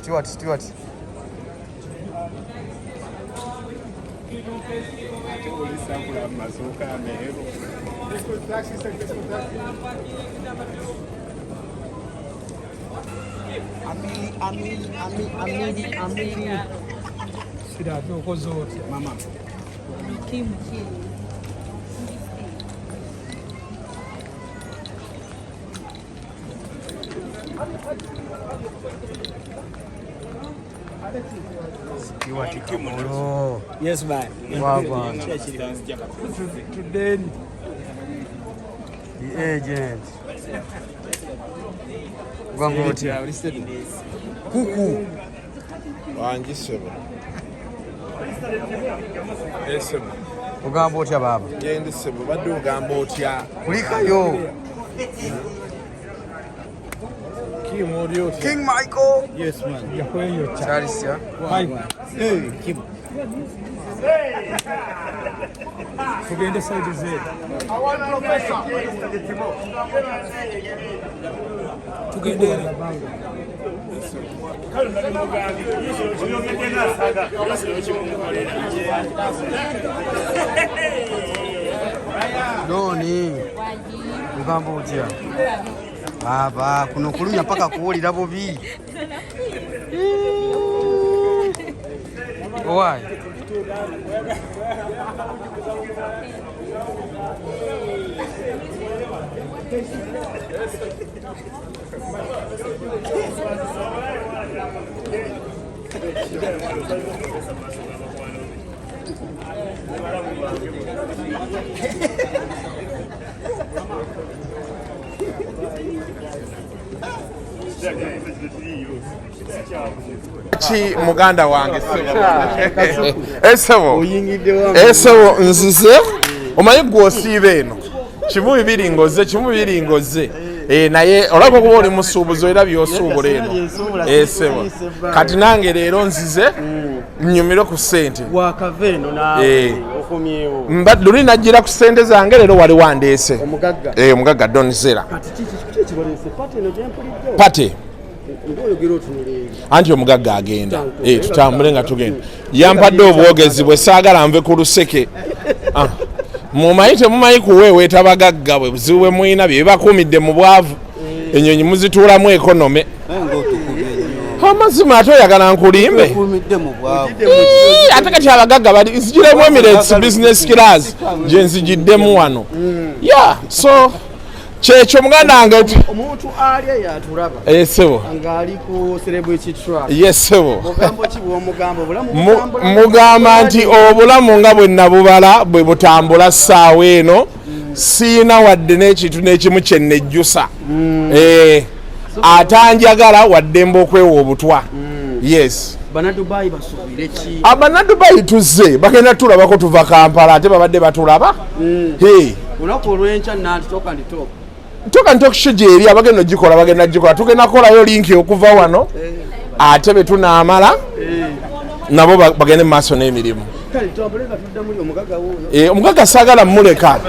Stewart. Mama. Yes, bye. Wow. Today, the agent. Kuku. Wangisebo. Esebo. Ugamba otya baba? Genda sebo badde ugamba otya. Kulikayo. King Michael. Yes man. Charles ya. Hey, Kim. tugende side ze. Tugende. Doni. Ugamba otya? Baba, kuno kulumya paka kuwulira bubi. Why? Chi muganda wange esebo nzize omanyi gwosiiba eno kimu bibiri ngoze naye olaba okuba oli musuubuzi era byosuubula eno esebo kati nange leero nzize nnyumire ku ssente luli najjira ku ssente zange leero wali wandeese omugagga Donzella pate anti omugagga agenda tutambule nga tugenda yampadde obwogezi bwe saagala nve ku luseke mumanyi temumanyi kuweeweeta bagagga bwe buzibu bwe muyina bye bibakuumidde mu bwavu ennyonyi muzituulamu ekonome amazima ate oyagala nkulimbe ate kati abagagga nzigiremu Emirates business class gye nzigiddemu wano so kyekyo muganda wange omuntu ali yatulaba esebo ngali ku celebrity truck yesebo mugambo ki bw'omugamba obulamu mugamba nti obulamu nga bwe nabubala bwe butambula ssaawa eno siina wadde n'ekintu n'ekimu kye nnejjusa atanjagala wadde mba okwewa obutwa yes Banadubai basuubire ki Abanadubai tuzze bagenda tulabako tuva Kampala ate babadde batulaba olunaku olw'enkya nanti toka ntokishije eri abagenda gikola bagenda gikola tugenda kolayo linki okuva wano ate be tunaamala nabo bagende maaso n'emirimu omugagga saagala muleka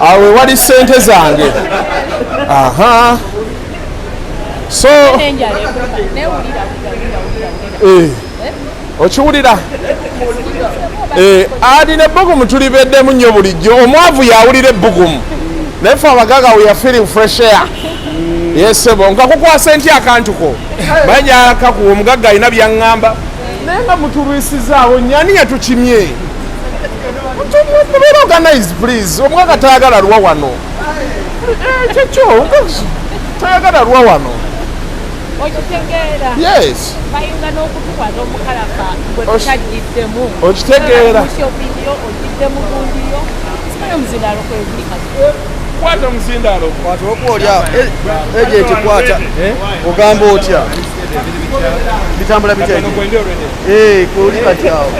awe wali ssente zange so okiwulira alina ebbugumu tulibeddemu nnyo bulijjo omwavu yawulira ebbugumu naye fe abagagga we are feeling fresh air yesebo nkakukwasa enti akantuko bajja kakuwa omugagga alina byaŋŋamba naye nga mutulwisizaawo nyani yatukimye mubeera organize please omugagga tayagala lwa wano kyekyo tayagala lwa wano yes bayinga n'okutukwaza omukalaka gwe tutagiddemu okitegeera ogidde mu bundiyo simayo muzindalo kwebulika kwata omuzindaalo kwata okwolya ejenti kwata ogamba otya bitambula bitya kuli kati awo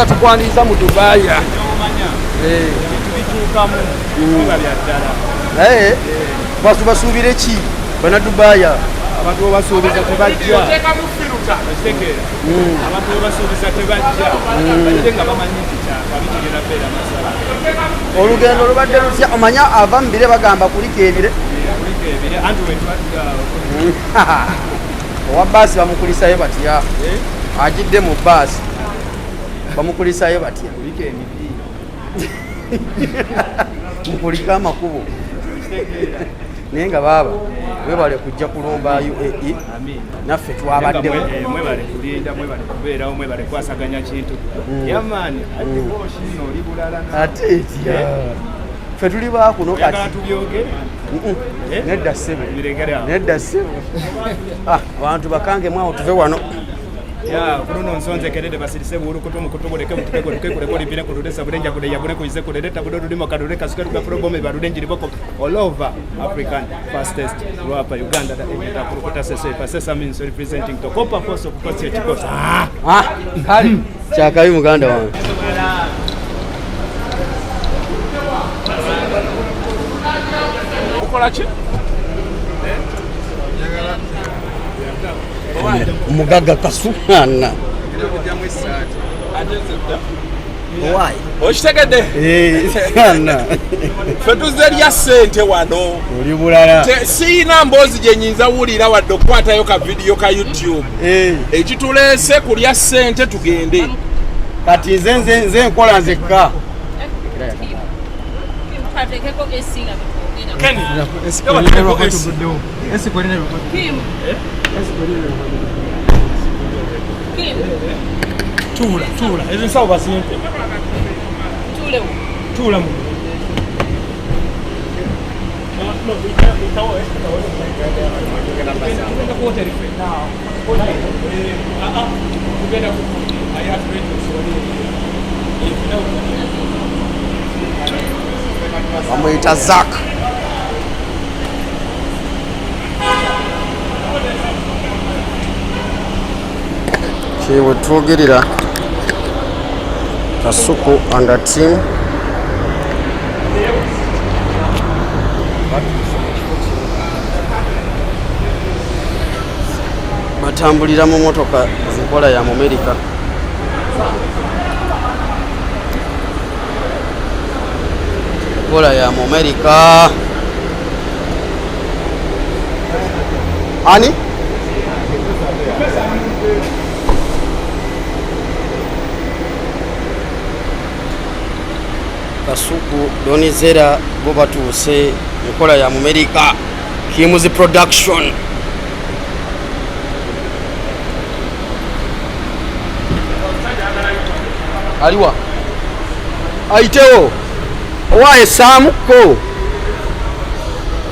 tukwaniriza mu Dubai basuubire ki Banadubai abantu basuubiza tebajja abantu basuubiza tebajja nga bamanyi nti kyakabi kigenda beera masala olugendo lubadde lutya omanya ava mubire bagamba kulika ebire owa baasi bamukulisayo batya agidde mu baasi bamukulisayo batya mukulika amakubo naye nga baaba webale kujja kulomba UAE naffe twabaddemu mwebale kulinda mwebale kubeerawo mwebale kwasaganya kintu yamaani atikoshino oli bulala ate etya ffe tuli baakuno kati tubyogere nedda ssebe nedda ssebe abantu bakange mwawo tuve wano kunono nsonzekerede basirise buulukutu mukutubuleke mututego tukekuleko lipine kututesa bulenja kude yabule kuize kudedeta budo lulimo kadule kasuke tukaprobome baludenji liboko all over African fastest rapa Uganda that emeta kurukuta sese sesa means representing to copper force of course chikosa kali chakayi muganda wange ukola ki Mugaga Kasukana. Why? Oshitegedde? Ffe tuzze lya ssente wano. Oli bulala. Siina mboozi gye nnyinza wulira wadde okukwatayo ka vidiyo ka YouTube. Ekituleese kulya ssente tugende. Kati nze nkola nzekka. Tula. Ezo nsawo basimpe. Tula mu. Amwita Zak. Kiwe twogerera Kasuku under team. Batambulira mu motoka zikola ya Amerika. Kola ya Amerika. Ani? Kasuku Donzella bo batuuse enkola ya Amerika Kimuzi production. Aliwa aitewo owaye saamuko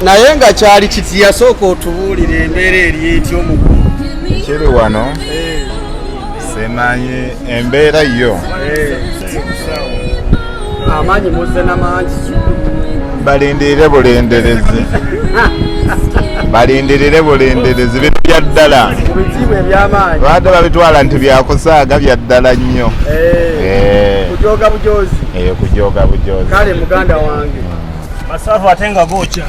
naye nga kyali kiti yasooka otubuulire embeera eri ety'omukulu kiri wano semanye embeera yo amaanyi muzze n'amaanyi balindirire bulenderezi bintu bya ddala mubitiibwa eby'amaanyi baadde babitwala nti byakusaaga bya ddala nnyo kujooga bujoozi kujooga bujoozi kale muganda wange Masafu atenga gocha.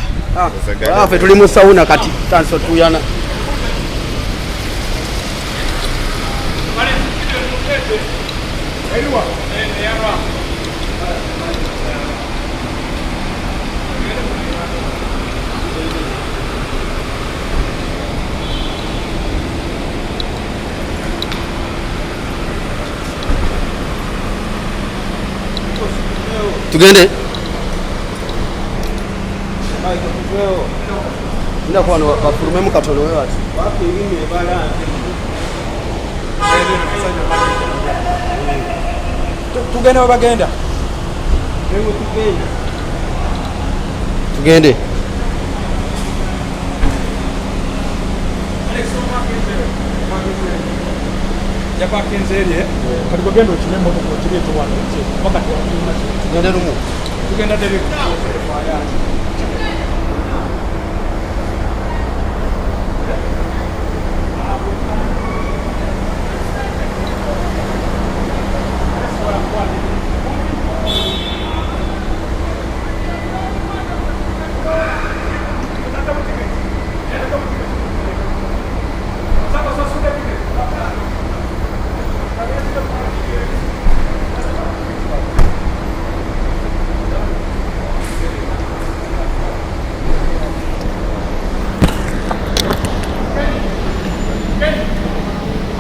Ffe tuli mu sawuna kati tanso tuyana tugende nda kwano bafulumemu katono we bati Tugende bagenda. tugende Yapa kenzeri kati bagenda okine moto kiri to wano wakati tugende lumu tugenda dere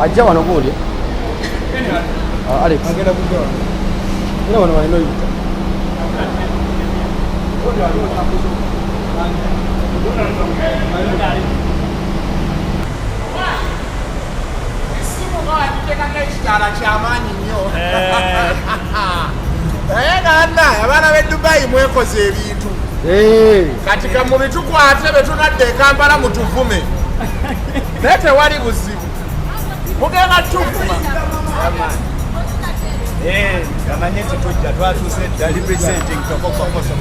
ajja wano guulye Alex agenda kujja era wano walina oyita ekitaala kyamaanyi nnyo naye ganna abaana b'e Dubai mwekoze ebintu kati kamubitukwate betunadde e Kampala mutuvume naye tewali buzibu mugenda tuvuma amanye nti tujja twatuuse dda representing tokokokoso